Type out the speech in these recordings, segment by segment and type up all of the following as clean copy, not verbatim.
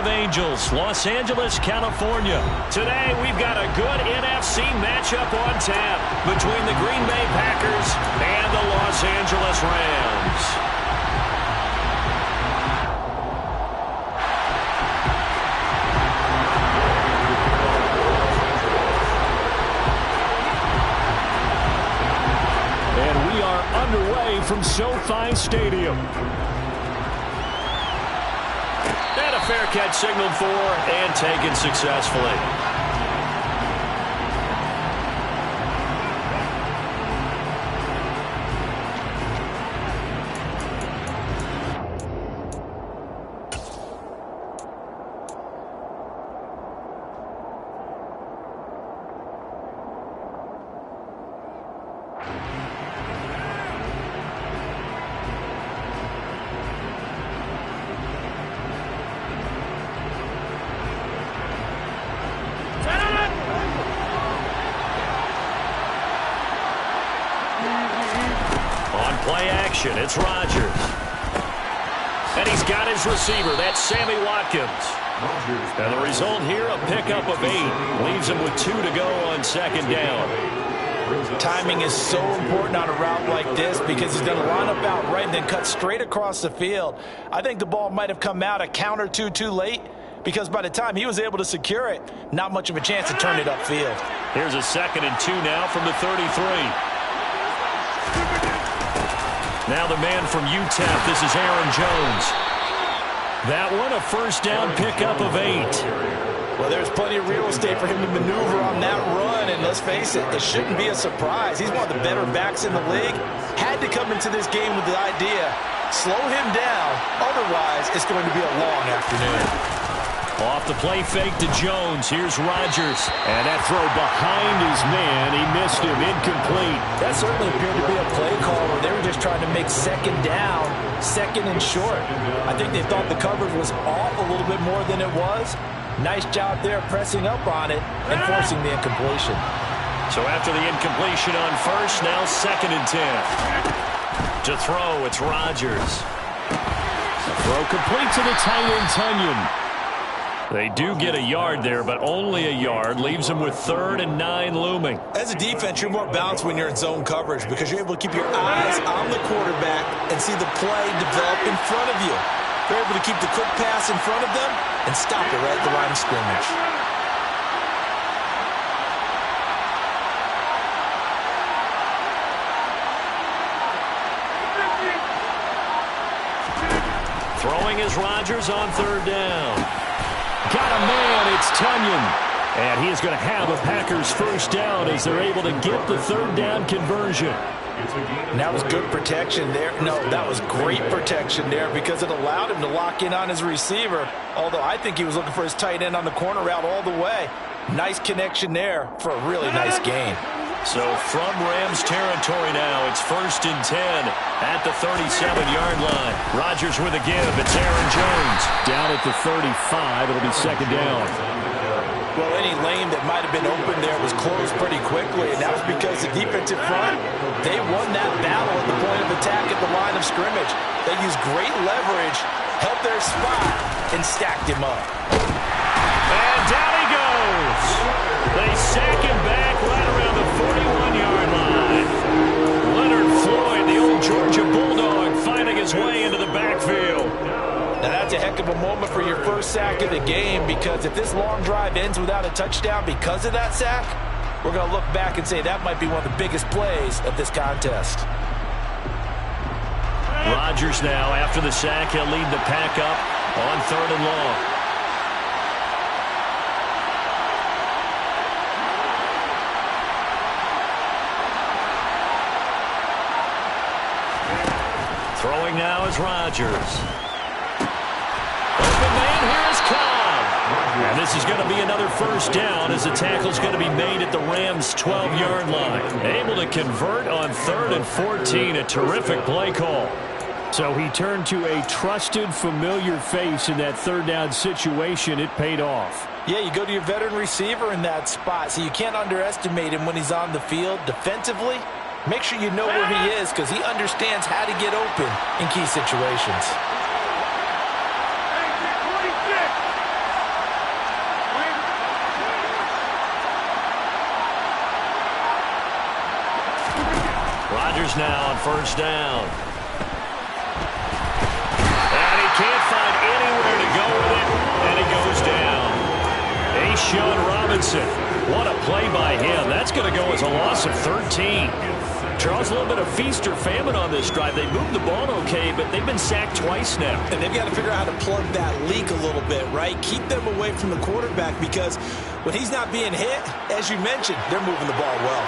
of Angels, Los Angeles, California. Today, we've got a good NFC matchup on tap between the Green Bay Packers and the Los Angeles Rams. And we are underway from SoFi Stadium. And a fair catch signaled for and taken successfully. Play action, it's Rodgers. And he's got his receiver, that's Sammy Watkins. And the result here, a pickup of 8. Leaves him with 2 to go on second down. Timing is so important on a route like this because he's going to line up out right and then cut straight across the field. I think the ball might have come out a count or two too late because by the time he was able to secure it, not much of a chance to turn it upfield. Here's a 2nd and 2 now from the 33. Now the man from UTEP, this is Aaron Jones. That one, a first down pickup of 8. Well, there's plenty of real estate for him to maneuver on that run, and let's face it, it shouldn't be a surprise. He's one of the better backs in the league. Had to come into this game with the idea, slow him down, otherwise it's going to be a long afternoon. Off the play fake to Jones. Here's Rodgers. And that throw behind his man. He missed him. Incomplete. That certainly appeared to be a play call where they were just trying to make second down, second and short. I think they thought the coverage was off a little bit more than it was. Nice job there pressing up on it and forcing the incompletion. So after the incompletion on first, now 2nd and 10. To throw, it's Rodgers. Throw complete to the tight end, Tunyon. They do get a yard there, but only a yard. Leaves them with 3rd and 9 looming. As a defense, you're more balanced when you're in zone coverage because you're able to keep your eyes on the quarterback and see the play develop in front of you. You're able to keep the quick pass in front of them and stop it right at the line of scrimmage. Throwing is Rodgers on 3rd down. Got a man, it's Tunyon. And he is going to have a Packers first down as they're able to get the 3rd down conversion. And that was good protection there. No, that was great protection there because it allowed him to lock in on his receiver. Although I think he was looking for his tight end on the corner route all the way. Nice connection there for a really nice gain. So from Rams territory now, it's 1st and 10 at the 37-yard line. Rodgers with a give. It's Aaron Jones. Down at the 35. It'll be 2nd down. Well, any lane that might have been open there was closed pretty quickly, and that was because the defensive front, they won that battle at the point of attack at the line of scrimmage. They used great leverage, held their spot, and stacked him up. And down he goes. They sack him back right around the 41-yard line. Leonard Floyd, the old Georgia Bulldog, finding his way into the backfield. Now that's a heck of a moment for your first sack of the game because if this long drive ends without a touchdown because of that sack, we're going to look back and say that might be one of the biggest plays of this contest. Rodgers now, after the sack, he'll lead the pack up on 3rd and long. Throwing now is Rodgers. Open man, here is Cobb. And this is going to be another first down as the tackle's going to be made at the Rams' 12-yard line. Able to convert on 3rd and 14. A terrific play call. So he turned to a trusted, familiar face in that 3rd down situation. It paid off. Yeah, you go to your veteran receiver in that spot, so you can't underestimate him when he's on the field defensively. Make sure you know where he is because he understands how to get open in key situations. Packers now on first down. And he can't find anywhere to go with it, and he goes down. Sean Robinson, what a play by him. That's going to go as a loss of 13. Charles, a little bit of feast or famine on this drive. They moved the ball okay, but they've been sacked twice now. And they've got to figure out how to plug that leak a little bit, right? Keep them away from the quarterback, because when he's not being hit, as you mentioned, they're moving the ball well.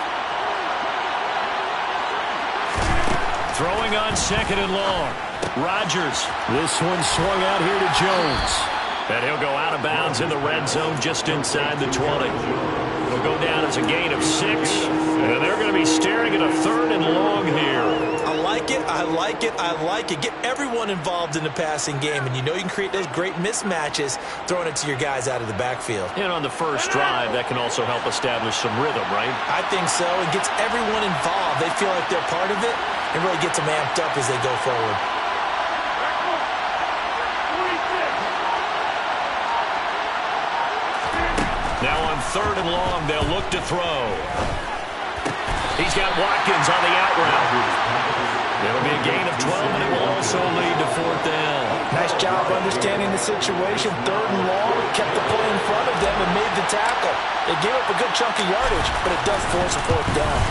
Throwing on second and long. Rodgers. This one swung out here to Jones. And he'll go out of bounds in the red zone just inside the 20. It'll go down as a gain of 6. And they're going to be staring at a third and long here. I like it. I like it. I like it. Get everyone involved in the passing game. And you know you can create those great mismatches throwing it to your guys out of the backfield. And on the first drive, that can also help establish some rhythm, right? I think so. It gets everyone involved. They feel like they're part of it. It really gets them amped up as they go forward. Now on third and long, they'll look to throw. He's got Watkins on the out route. It'll be a gain of 12, and it will also lead to fourth down. Nice job understanding the situation. Third and long, kept the play in front of them and made the tackle. They gave up a good chunk of yardage, but it does force a fourth down.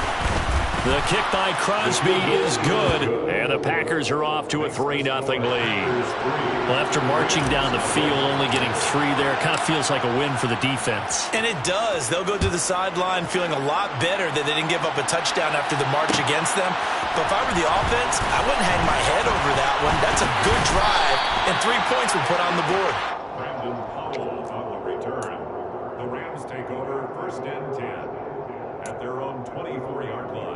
The kick by Crosby is good, and the Packers are off to a 3-0 lead. Well, after marching down the field, only getting 3 there, it kind of feels like a win for the defense. And it does. They'll go to the sideline feeling a lot better that they didn't give up a touchdown after the march against them. But if I were the offense, I wouldn't hang my head over that one. That's a good drive, and 3 points were put on the board. Brandon Powell on the return. The Rams take over first and 10 at their own 24-yard line.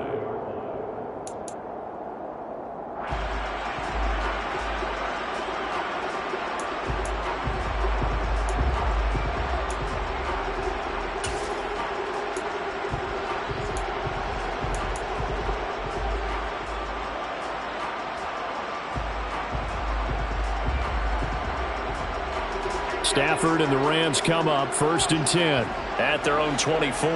Stafford and the Rams come up first and 10 at their own 24.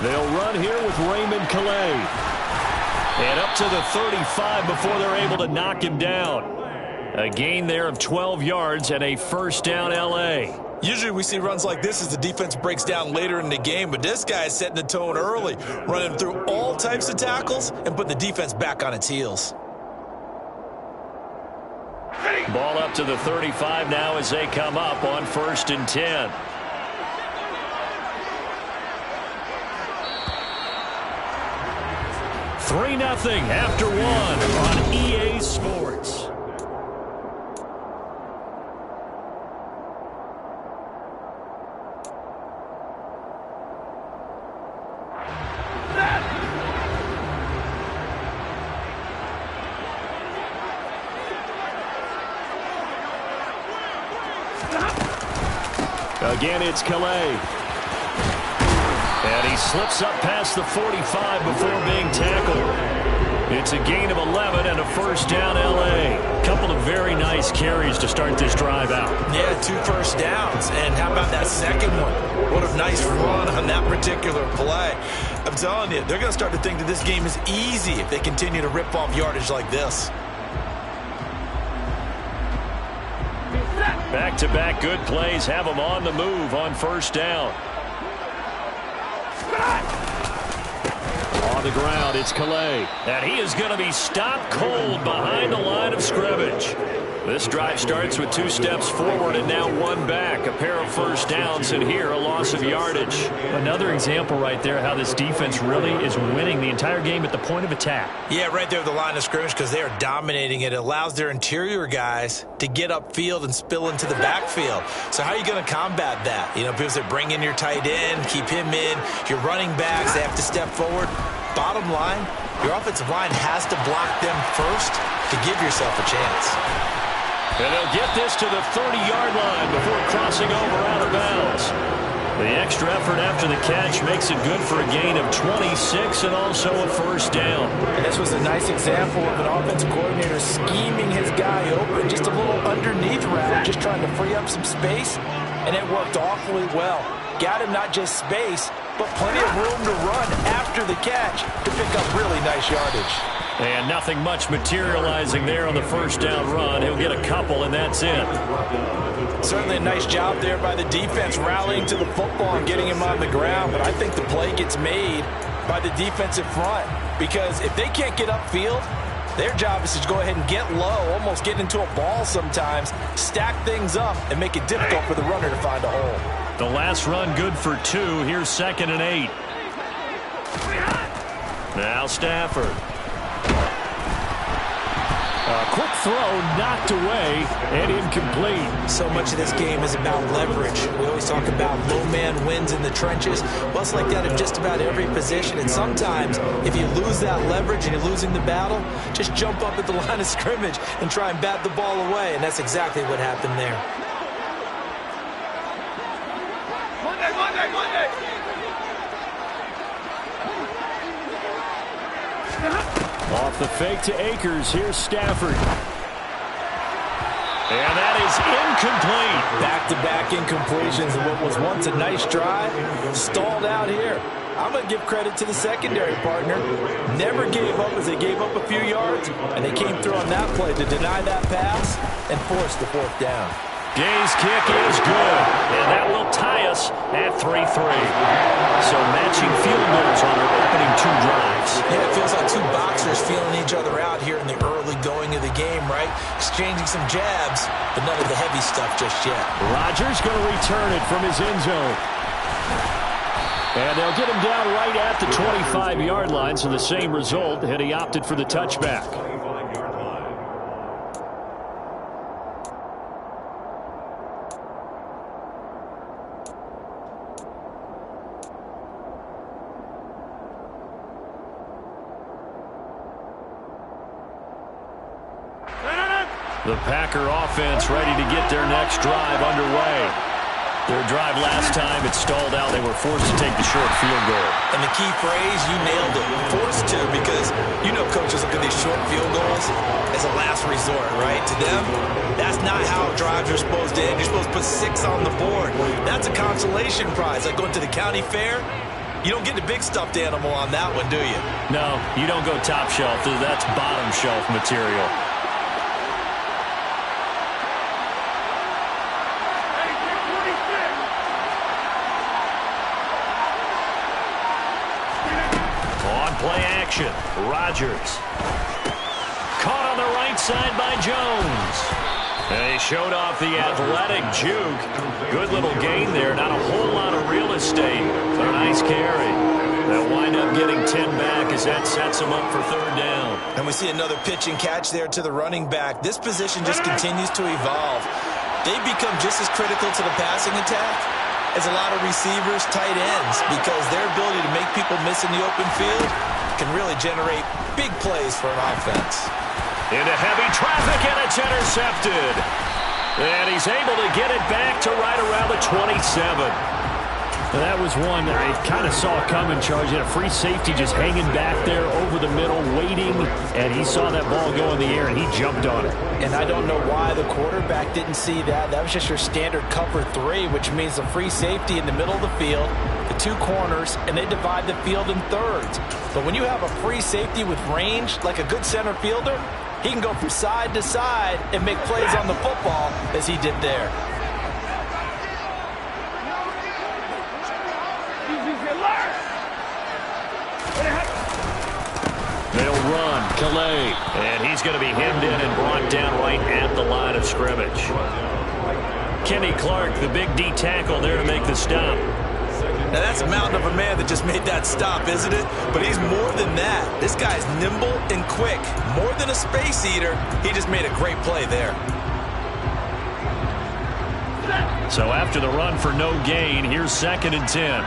They'll run here with Raymond Calais. And up to the 35 before they're able to knock him down. A gain there of 12 yards and a first down L.A. Usually we see runs like this as the defense breaks down later in the game, but this guy is setting the tone early, running through all types of tackles and putting the defense back on its heels. Ball up to the 35 now as they come up on first and 10. Three 0 after one on EA Sports. Again, it's Calais. And he slips up past the 45 before being tackled. It's a gain of 11 and a first down L.A. Couple of very nice carries to start this drive out. Yeah, 2 first downs. And how about that second one? What a nice run on that particular play. I'm telling you, they're going to start to think that this game is easy if they continue to rip off yardage like this. Back-to-back good plays have them on the move on first down. On the ground, it's Calais. And he is going to be stopped cold behind the line of scrimmage. This drive starts with 2 steps forward and now 1 back. A pair of first downs, and here a loss of yardage. Another example right there how this defense really is winning the entire game at the point of attack. Yeah, right there at the line of scrimmage, because they are dominating it. It allows their interior guys to get upfield and spill into the backfield. So how are you going to combat that? You know, people say bring in your tight end, keep him in. Your running backs, they have to step forward. Bottom line, your offensive line has to block them first to give yourself a chance. And they'll get this to the 30-yard line before crossing over out of bounds. The extra effort after the catch makes it good for a gain of 26 and also a first down. And this was a nice example of an offensive coordinator scheming his guy open, just a little underneath route, just trying to free up some space, and it worked awfully well. Got him not just space, but plenty of room to run after the catch to pick up really nice yardage. And nothing much materializing there on the first down run. He'll get a couple, and that's it. Certainly a nice job there by the defense rallying to the football and getting him on the ground, but I think the play gets made by the defensive front because if they can't get upfield, their job is to go ahead and get low, almost get into a ball sometimes, stack things up, and make it difficult for the runner to find a hole. The last run good for 2. Here's 2nd and 8. Now Stafford. A quick throw knocked away and incomplete. So much of this game is about leverage. We always talk about low man wins in the trenches. Well, it's like that in just about every position. And sometimes if you lose that leverage and you're losing the battle, just jump up at the line of scrimmage and try and bat the ball away. And that's exactly what happened there. Off the fake to Akers. Here's Stafford. And that is incomplete. Back-to-back incompletions of what was once a nice drive. Stalled out here. I'm going to give credit to the secondary partner. Never gave up as they gave up a few yards. And they came through on that play to deny that pass and force the 4th down. Gay's kick is good, and that will tie us at 3-3. So matching field goals on our opening 2 drives. Yeah, it feels like 2 boxers feeling each other out here in the early going of the game, right? Exchanging some jabs, but none of the heavy stuff just yet. Rodgers going to return it from his end zone. And they'll get him down right at the 25-yard line, so the same result, and he opted for the touchback. The Packer offense ready to get their next drive underway. Their drive last time, it stalled out. They were forced to take the short field goal. And the key phrase, you nailed it, forced to, because you know coaches look at these short field goals as a last resort, right? To them, that's not how drives are supposed to end. You're supposed to put 6 on the board. That's a consolation prize, like going to the county fair. You don't get the big stuffed animal on that one, do you? No, you don't go top shelf. That's bottom shelf material. Play action. Rodgers. Caught on the right side by Jones. And he showed off the athletic juke. Good little gain there. Not a whole lot of real estate. But a nice carry. They'll wind up getting 10 back as that sets them up for 3rd down. And we see another pitch and catch there to the running back. This position just continues to evolve. They become just as critical to the passing attack as a lot of receivers, tight ends, because their ability to make people miss in the open field can really generate big plays for an offense. Into heavy traffic, and it's intercepted. And he's able to get it back to right around the 27. That was one that I kind of saw coming, Charles. He had a free safety just hanging back there over the middle, waiting, and he saw that ball go in the air, and he jumped on it. And I don't know why the quarterback didn't see that. That was just your standard cover 3, which means the free safety in the middle of the field, the 2 corners, and they divide the field in thirds. But when you have a free safety with range, like a good center fielder, he can go from side to side and make plays on the football as he did there. They'll run, Calais, and he's going to be hemmed in and brought down right at the line of scrimmage. Kenny Clark, the big D tackle there to make the stop. Now that's a mountain of a man that just made that stop, isn't it? But he's more than that. This guy's nimble and quick. More than a space eater, he just made a great play there. So after the run for no gain, here's 2nd and 10.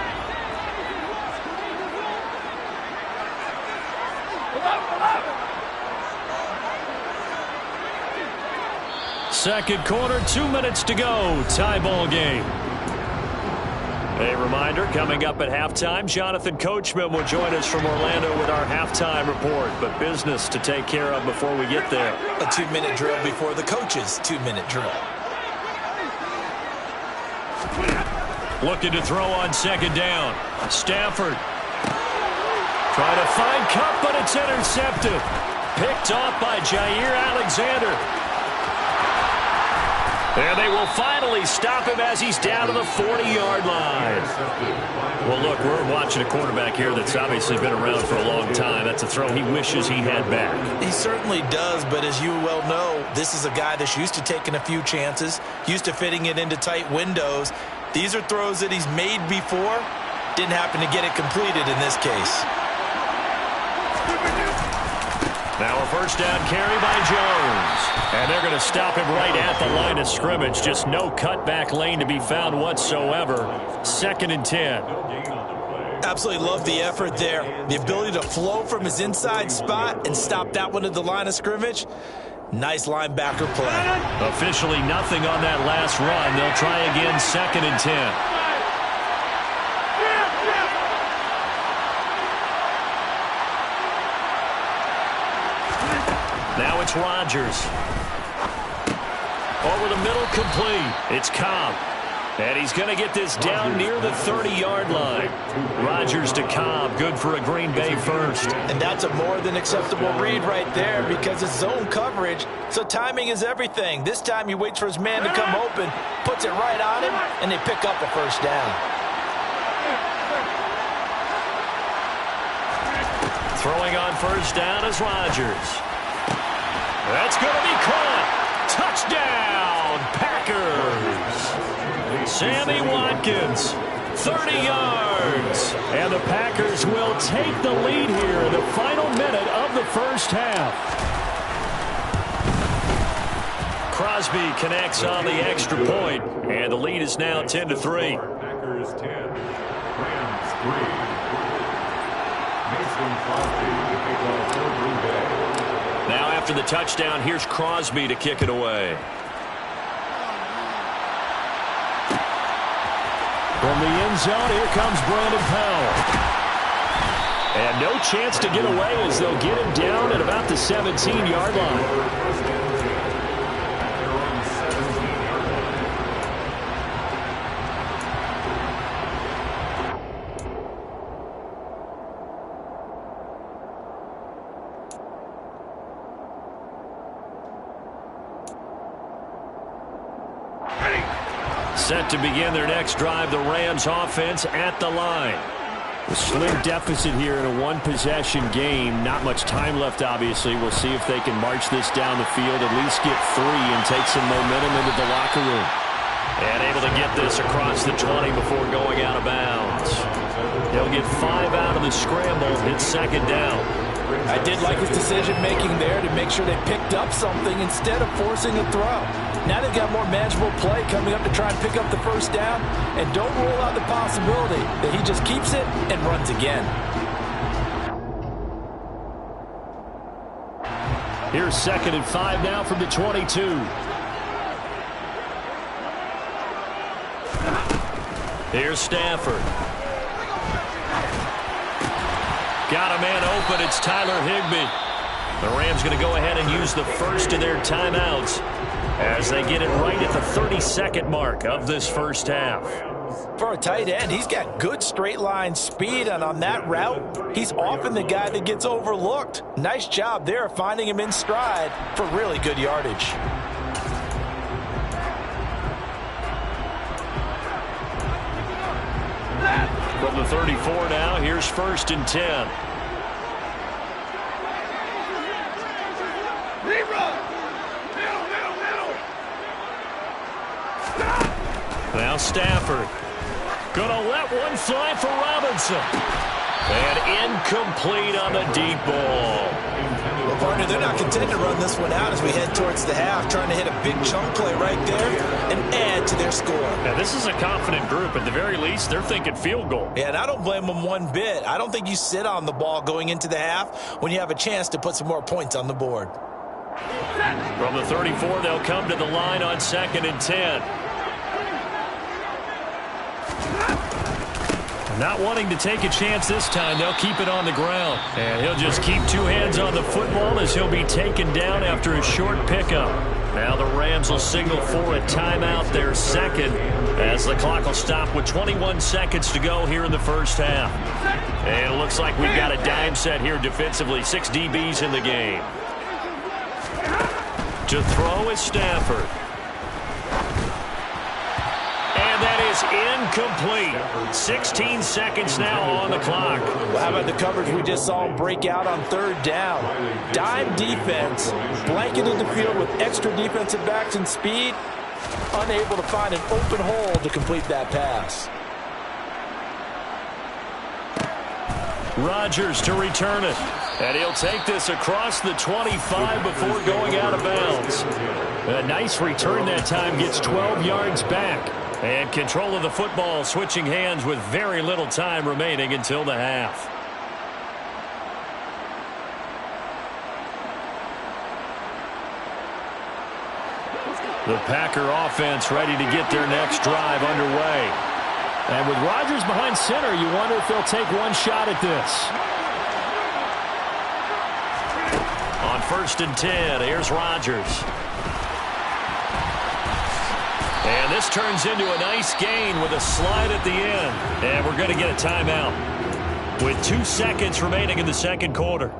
Second quarter, 2 minutes to go. Tie ball game. A reminder, coming up at halftime, Jonathan Coachman will join us from Orlando with our halftime report. But business to take care of before we get there. A 2-minute drill before the coach's 2-minute drill. Looking to throw on second down. Stafford. Trying to find Cup, but it's intercepted. Picked off by Jair Alexander. And they will finally stop him as he's down to the 40-yard line. Well, look, we're watching a quarterback here that's obviously been around for a long time. That's a throw he wishes he had back. He certainly does, but as you well know, this is a guy that's used to taking a few chances, used to fitting it into tight windows. These are throws that he's made before. Didn't happen to get it completed in this case. Now a first down carry by Jones. And they're going to stop him right at the line of scrimmage. Just no cutback lane to be found whatsoever. 2nd and 10. Absolutely love the effort there. The ability to flow from his inside spot and stop that one at the line of scrimmage. Nice linebacker play. Officially nothing on that last run. They'll try again 2nd and 10. Now it's Rodgers. Over the middle, complete. It's Cobb. And he's going to get this down near the 30-yard line. Rodgers to Cobb, good for a Green Bay first. And that's a more than acceptable read right there because it's zone coverage, so timing is everything. This time he waits for his man to come open, puts it right on him, and they pick up a first down. Throwing on first down is Rodgers. That's going to be caught. Touchdown, Packers. Sammy Watkins, 30 yards. And the Packers will take the lead here in the final minute of the first half. Crosby connects on the extra point, and the lead is now 10-3. Packers 10, Rams 3. Mason Crosby to kick off for Green Bay. Now after the touchdown, here's Crosby to kick it away. From the end zone, here comes Brandon Powell. And no chance to get away as they'll get him down at about the 17-yard line. Set to begin their next drive, the Rams offense at the line. A slim deficit here in a one-possession game. Not much time left, obviously. We'll see if they can march this down the field, at least get 3 and take some momentum into the locker room. And able to get this across the 20 before going out of bounds. They'll get 5 out of the scramble. It's 2nd down. I did like his decision-making there to make sure they picked up something instead of forcing a throw. Now they've got more manageable play coming up to try and pick up the first down, and don't rule out the possibility that he just keeps it and runs again. Here's 2nd and 5 now from the 22. Here's Stafford. Got a man open. It's Tyler Higbee. The Rams going to go ahead and use the first of their timeouts as they get it right at the 32nd mark of this first half. For a tight end, he's got good straight line speed, and on that route, he's often the guy that gets overlooked. Nice job there of finding him in stride for really good yardage. From the 34 now, here's 1st and 10. Now Stafford. Gonna let one fly for Robinson. And incomplete on the deep ball. Well, partner, they're not content to run this one out as we head towards the half, trying to hit a big chunk play right there and add to their score. Now, this is a confident group. At the very least, they're thinking field goal. Yeah, and I don't blame them one bit. I don't think you sit on the ball going into the half when you have a chance to put some more points on the board. From the 34, they'll come to the line on 2nd and 10. Not wanting to take a chance this time, they'll keep it on the ground. And he'll just keep 2 hands on the football as he'll be taken down after a short pickup. Now the Rams will signal for a timeout, their second, as the clock will stop with 21 seconds to go here in the first half. And it looks like we've got a dime set here defensively. 6 DBs in the game. To throw is Stafford. And that is incomplete. 16 seconds now on the clock. Well, how about the coverage we just saw him break out on third down? Dime defense, blanketed the field with extra defensive backs and speed, unable to find an open hole to complete that pass. Rodgers to return it. And he'll take this across the 25 before going out of bounds. A nice return that time, gets 12 yards back. And control of the football switching hands with very little time remaining until the half. The Packer offense ready to get their next drive underway. And with Rodgers behind center, you wonder if they'll take one shot at this. On 1st and 10, here's Rodgers. And this turns into a nice gain with a slide at the end. And we're going to get a timeout with 2 seconds remaining in the second quarter.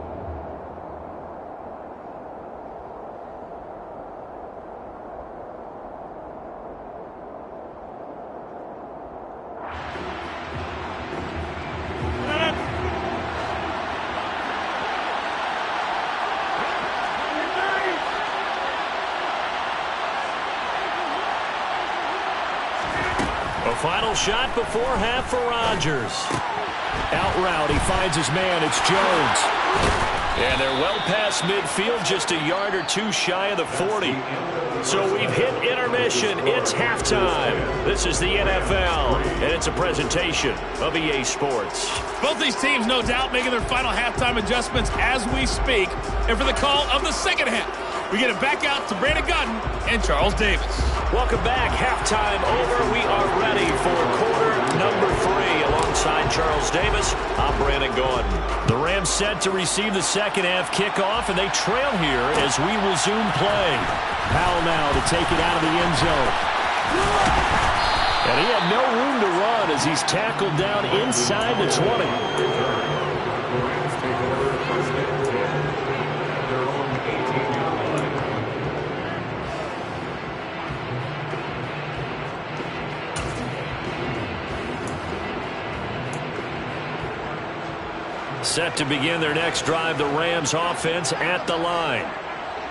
Final shot before half for Rodgers. Out route, he finds his man. It's Jones. And they're well past midfield, just a yard or two shy of the 40. So we've hit intermission. It's halftime. This is the NFL, and it's a presentation of EA Sports. Both these teams, no doubt, making their final halftime adjustments as we speak. And for the call of the second half, we get it back out to Brandon Gutton and Charles Davis. Welcome back. Halftime over. We are ready for quarter number 3. Alongside Charles Davis, I'm Brandon Gordon. The Rams set to receive the second half kickoff, and they trail here as we resume play. Powell now to take it out of the end zone. And he had no room to run as he's tackled down inside the 20. Set to begin their next drive, the Rams offense at the line.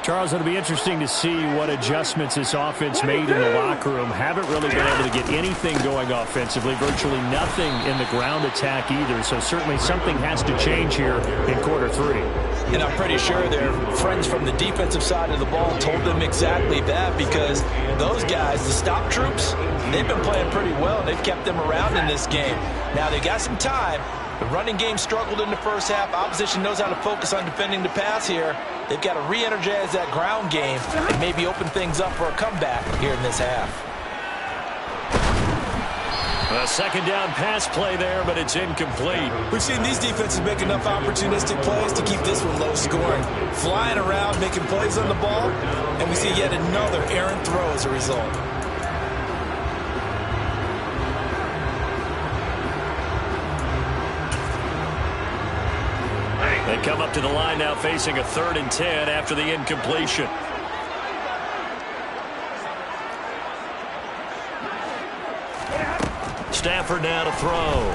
Charles, it'll be interesting to see what adjustments this offense made in the locker room. Haven't really been able to get anything going offensively, virtually nothing in the ground attack either. So certainly something has to change here in quarter 3. And I'm pretty sure their friends from the defensive side of the ball told them exactly that, because those guys, the stop troops, they've been playing pretty well. They've kept them around in this game. Now they got some time. The running game struggled in the first half. Opposition knows how to focus on defending the pass here. They've got to re-energize that ground game and maybe open things up for a comeback here in this half. A second down pass play there, but it's incomplete. We've seen these defenses make enough opportunistic plays to keep this one low scoring. Flying around, making plays on the ball, and we see yet another errant throw as a result. They come up to the line now facing a 3rd and 10 after the incompletion. Stafford now to throw.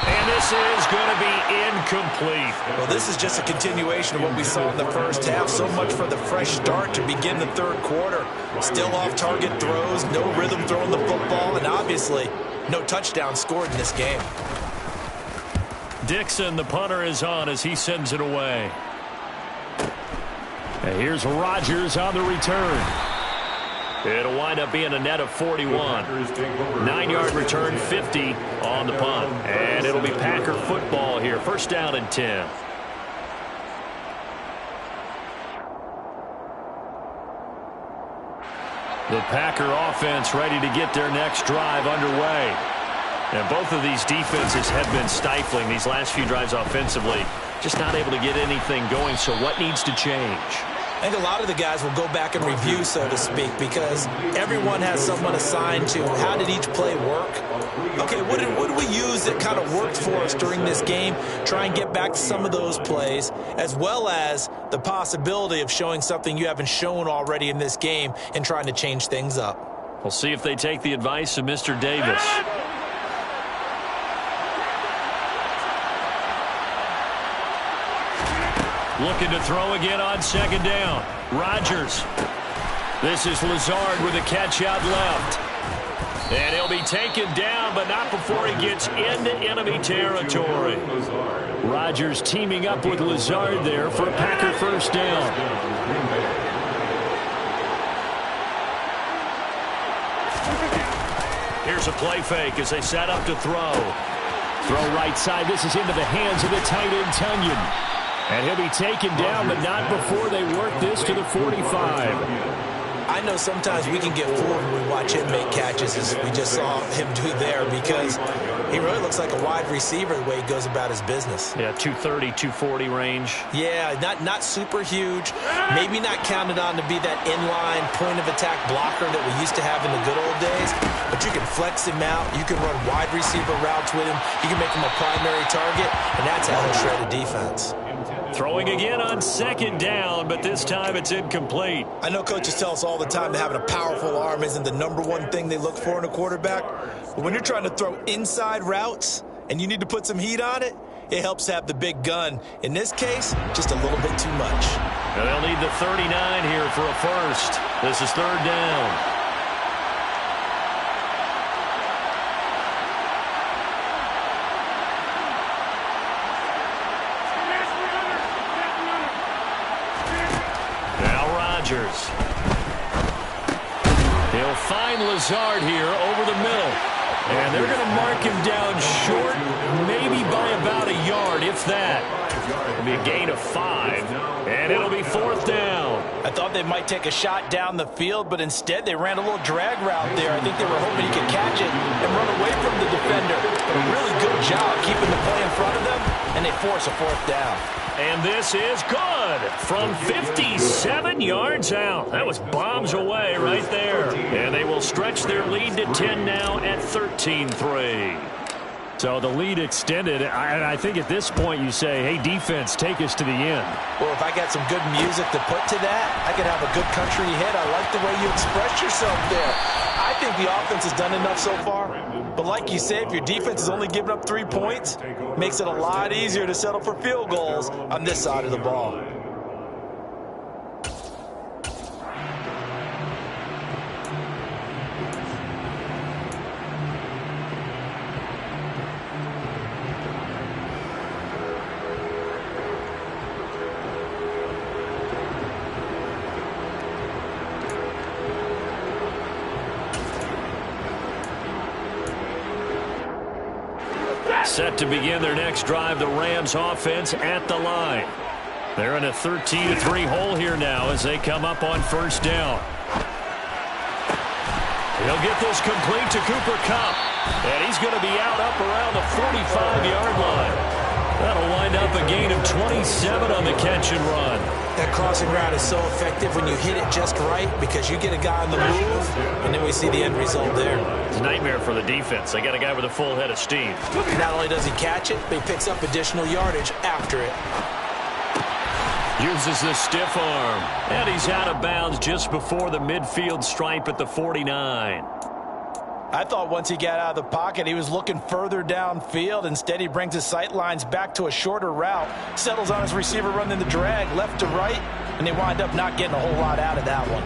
And this is going to be incomplete. Well, this is just a continuation of what we saw in the first half. So much for the fresh start to begin the third quarter. Still off-target throws, no rhythm throwing the football, and obviously no touchdown scored in this game. Dixon, the punter, is on as he sends it away. And here's Rodgers on the return. It'll wind up being a net of 41. 9-yard return, 50 on the punt. And it'll be Packer football here. First down and 10. The Packer offense ready to get their next drive underway. And both of these defenses have been stifling these last few drives offensively. Just not able to get anything going, so what needs to change? I think a lot of the guys will go back and review, so to speak, because everyone has someone assigned to how did each play work. Okay, what did we use that kind of worked for us during this game? Try and get back to some of those plays, as well as the possibility of showing something you haven't shown already in this game and trying to change things up. We'll see if they take the advice of Mr. Davis. Looking to throw again on second down. Rodgers. This is Lazard with a catch out left. And he'll be taken down, but not before he gets into enemy territory. Rodgers teaming up with Lazard there for a Packer first down. Here's a play fake as they set up to throw. Throw right side. This is into the hands of the tight end, Tunyon. And he'll be taken down, but not before they work this to the 45. I know sometimes we can get fooled when we watch him make catches, as we just saw him do there, because he really looks like a wide receiver the way he goes about his business. Yeah, 230, 240 range. Yeah, not super huge. Maybe not counted on to be that inline point-of-attack blocker that we used to have in the good old days, but you can flex him out. You can run wide receiver routes with him. You can make him a primary target, and that's how he'll shred a defense. Throwing again on second down, but this time it's incomplete. I know coaches tell us all the time that having a powerful arm isn't the #1 thing they look for in a quarterback. But when you're trying to throw inside routes and you need to put some heat on it, it helps to have the big gun. In this case, just a little bit too much. And they'll need the 39 here for a first. This is third down. He'll find Lazard here over the middle. And they're going to mark him down short, maybe by about a yard, if that. It'll be a gain of 5, and it'll be fourth down. I thought they might take a shot down the field, but instead they ran a little drag route there. I think they were hoping he could catch it and run away from the defender. A really good job keeping the play in front of them, and they force a fourth down. And this is good from 57 yards out. That was bombs away right there. And they will stretch their lead to 10 now at 13-3. So the lead extended. I think at this point you say, hey, defense, take us to the end. Well, if I got some good music to put to that, I could have a good country hit. I like the way you express yourself there. I think the offense has done enough so far. But like you said, if your defense is only giving up 3 points, makes it a lot easier to settle for field goals on this side of the ball. Set to begin their next drive, the Rams offense at the line. They're in a 13-3 hole here now as they come up on first down. He'll get this complete to Cooper Kupp, and he's going to be out up around the 45-yard line. That'll wind up a gain of 27 on the catch and run. That crossing route is so effective when you hit it just right, because you get a guy on the move, and then we see the end result there. It's a nightmare for the defense. They got a guy with a full head of steam. Not only does he catch it, but he picks up additional yardage after it. Uses the stiff arm, and he's out of bounds just before the midfield stripe at the 49. I thought once he got out of the pocket, he was looking further downfield. Instead, he brings his sight lines back to a shorter route, settles on his receiver running the drag left to right, and they wind up not getting a whole lot out of that one.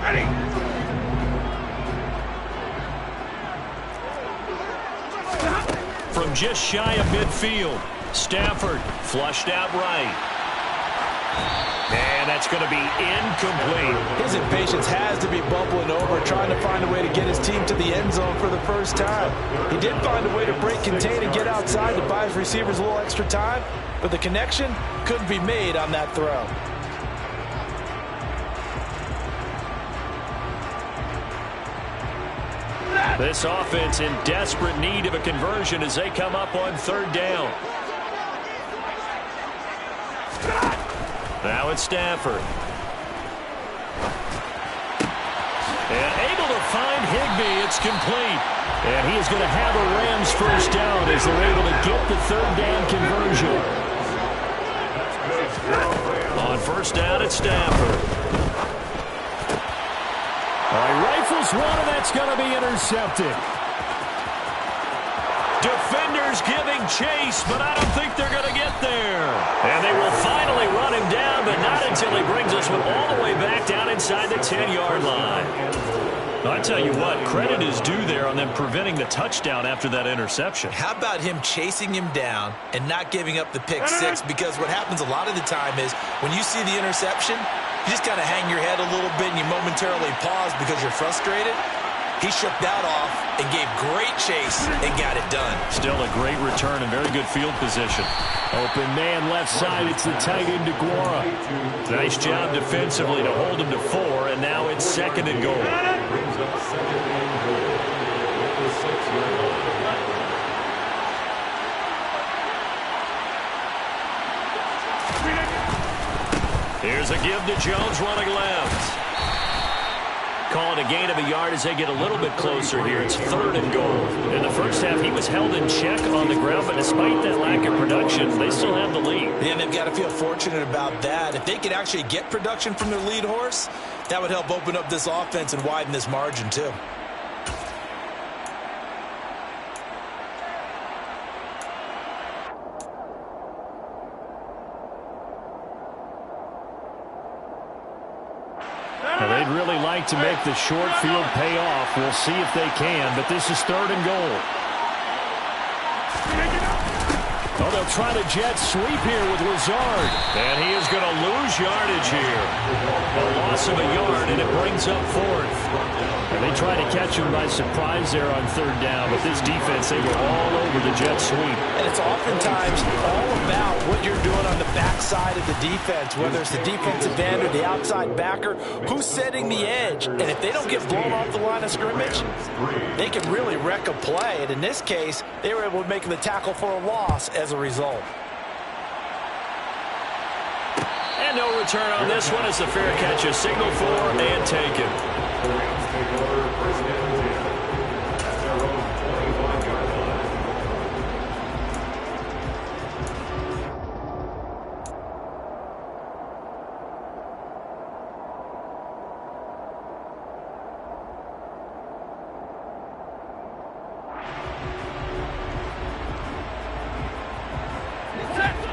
Ready. From just shy of midfield, Stafford flushed out right. And that's going to be incomplete. His impatience has to be bubbling over, trying to find a way to get his team to the end zone for the first time. He did find a way to break contain and get outside to buy his receivers a little extra time, but the connection couldn't be made on that throw. This offense in desperate need of a conversion as they come up on third down. Now it's Stafford. And able to find Higbee. It's complete. And he is going to have a Rams first down as they're able to get the third down conversion. On first down, it's Stafford. All right, rifles one, and that's going to be intercepted. Defenders giving chase, but I don't think they're going to get there. And they will finally run him down, but not until he brings us all the way back down inside the 10-yard line. I tell you what, credit is due there on them preventing the touchdown after that interception. How about him chasing him down and not giving up the pick six? Because what happens a lot of the time is when you see the interception, you just kind of hang your head a little bit and you momentarily pause because you're frustrated. He shook that off and gave great chase and got it done. Still a great return and very good field position. Open man left side. It's the tight end, DeGuara. Nice job defensively to hold him to 4, and now it's 2nd and goal. Here's a give to Jones running left. Calling a gain of a yard as they get a little bit closer here. It's 3rd and goal. In the first half, he was held in check on the ground, but despite that lack of production, they still have the lead. And they've got to feel fortunate about that. If they could actually get production from their lead horse, that would help open up this offense and widen this margin too. They'd really like to make the short field pay off. We'll see if they can, but this is 3rd and goal. Oh, they'll try to jet sweep here with Lazard. And he is going to lose yardage here. A loss of a yard, and it brings up 4th. And they try to catch him by surprise there on 3rd down, but this defense, they were all over the jet sweep. And it's oftentimes all about what you're doing on the backside of the defense, whether it's the defensive end or the outside backer, who's setting the edge. And if they don't get blown off the line of scrimmage, they can really wreck a play. And in this case, they were able to make the tackle for a loss as a result. And no return on this one as the fair catch is signaled for and taken.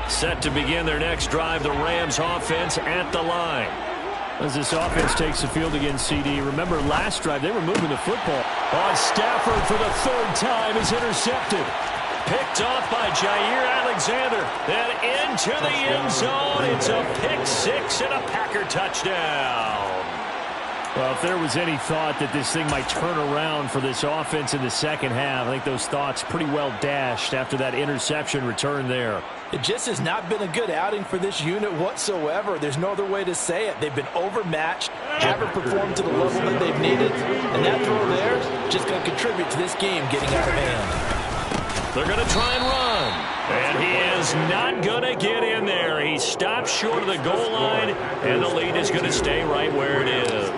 Set to begin their next drive, the Rams offense at the line. As this offense takes the field against CD. Remember last drive, they were moving the football. On Stafford for the 3rd time is intercepted. Picked off by Jair Alexander. And into the end zone. It's a pick 6 and a Packer touchdown. Well, if there was any thought that this thing might turn around for this offense in the second half, I think those thoughts pretty well dashed after that interception return there. It just has not been a good outing for this unit whatsoever. There's no other way to say it. They've been overmatched, haven't performed to the level that they've needed, and that throw there is just going to contribute to this game getting out of hand. They're going to try and run, and he is not going to get in there. He stops short of the goal line, and the lead is going to stay right where it is.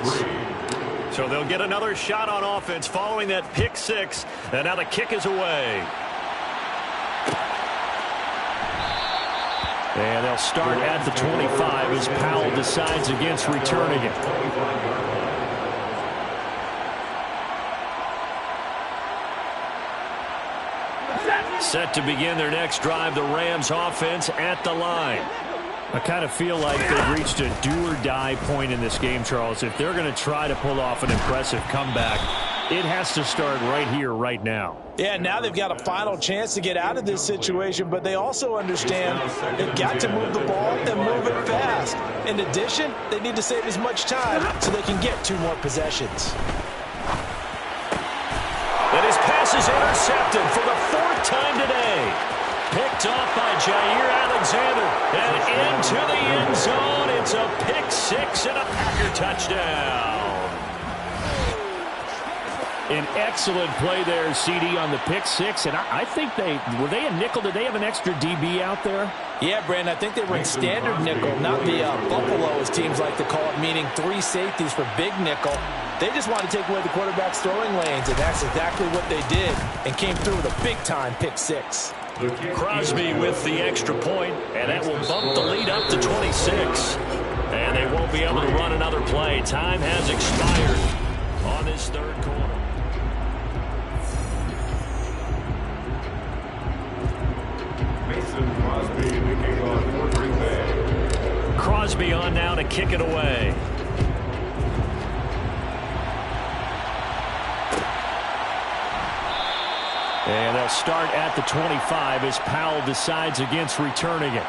So they'll get another shot on offense following that pick 6, and now the kick is away. And they'll start at the 25 as Powell decides against returning it. Set to begin their next drive, the Rams offense at the line. I kind of feel like they've reached a do-or-die point in this game, Charles. If they're going to try to pull off an impressive comeback, it has to start right here, right now. Yeah, now they've got a final chance to get out of this situation, but they also understand they've got to move the ball and move it fast. In addition, they need to save as much time so they can get 2 more possessions. And his pass is intercepted for the 4th time today. Picked off by Jair Alexander. And into the end zone. It's a pick 6 and a Packer touchdown. An excellent play there, CD, on the pick 6. And I think were they a nickel? Did they have an extra DB out there? Yeah, Brandon, I think they run standard nickel, not the Buffalo, as teams like to call it, meaning 3 safeties for big nickel. They just wanted to take away the quarterback's throwing lanes, and that's exactly what they did, and came through with a big-time pick six. Crosby with the extra point, and that will bump the lead up to 26. And they won't be able to run another play. Time has expired on this third quarter. Mason Crosby, the kickoff for Green Bay. Crosby on now to kick it away. And they'll start at the 25 as Powell decides against returning it.